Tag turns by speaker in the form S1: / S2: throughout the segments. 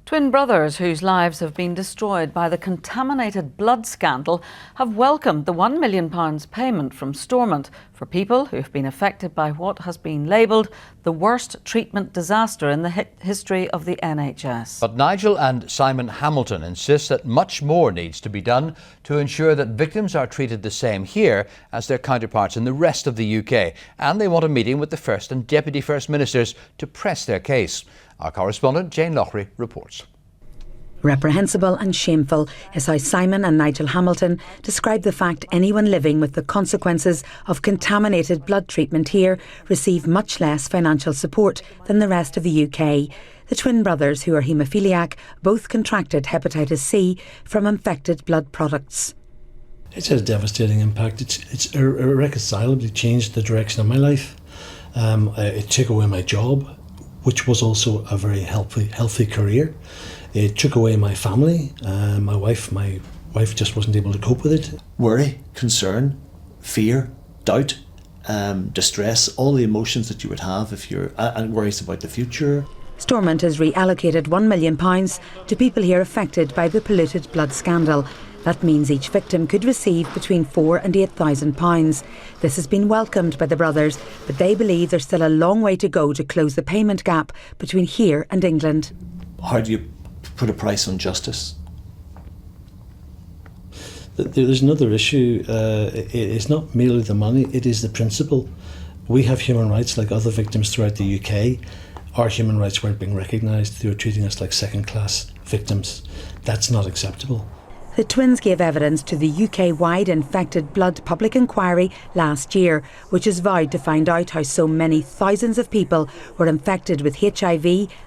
S1: Twin brothers whose lives have been destroyed by the contaminated blood scandal have welcomed the £1 million payment from Stormont for people who have been affected by what has been labelled the worst treatment disaster in the history of the NHS.
S2: But Nigel and Simon Hamilton insist that much more needs to be done to ensure that victims are treated the same here as their counterparts in the rest of the UK, and they want a meeting with the First and Deputy First Ministers to press their case. Our correspondent Jane Loughrey reports.
S3: Reprehensible and shameful is how Simon and Nigel Hamilton describe the fact anyone living with the consequences of contaminated blood treatment here receive much less financial support than the rest of the UK. The twin brothers, who are haemophiliac, both contracted hepatitis C from infected blood products.
S4: It's had a devastating impact. It's irreconcilably changed the direction of my life. It took away my job, which was also a very healthy career. It took away my family. My wife just wasn't able to cope with it.
S5: Worry, concern, fear, doubt, distress, all the emotions that you would have if you're and worries about the future.
S3: Stormont has reallocated £1 million to people here affected by the polluted blood scandal. That means each victim could receive between £4,000 and £8,000. This has been welcomed by the brothers, but they believe there's still a long way to go to close the payment gap between here and England.
S5: How do you put a price on justice?
S4: There's another issue. It's not merely the money, it is the principle. We have human rights like other victims throughout the UK. Our human rights weren't being recognised. They were treating us like second-class victims. That's not acceptable.
S3: The twins gave evidence to the UK-wide infected blood public inquiry last year, which is vowed to find out how so many thousands of people were infected with HIV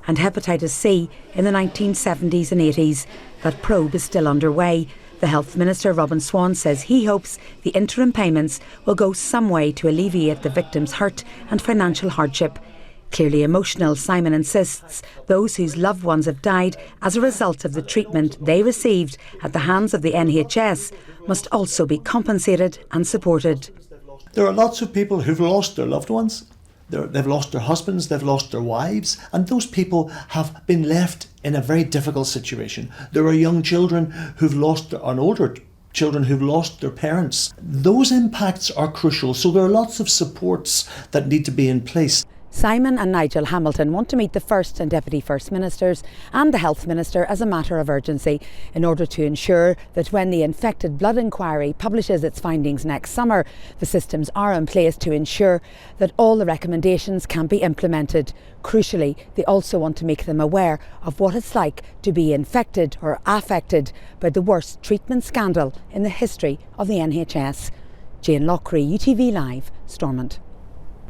S3: and hepatitis C in the 1970s and 80s. That probe is still underway. The Health Minister, Robin Swan, says he hopes the interim payments will go some way to alleviate the victims' hurt and financial hardship. Clearly emotional, Simon insists those whose loved ones have died as a result of the treatment they received at the hands of the NHS must also be compensated and supported.
S5: There are lots of people who've lost their loved ones. They've lost their husbands, they've lost their wives, and those people have been left in a very difficult situation. There are young children who've lost, and older children who've lost their parents. Those impacts are crucial, so there are lots of supports that need to be in place.
S3: Simon and Nigel Hamilton want to meet the First and Deputy First Ministers and the Health Minister as a matter of urgency in order to ensure that when the Infected Blood Inquiry publishes its findings next summer, the systems are in place to ensure that all the recommendations can be implemented. Crucially, they also want to make them aware of what it's like to be infected or affected by the worst treatment scandal in the history of the NHS. Jane Loughrey, UTV Live, Stormont.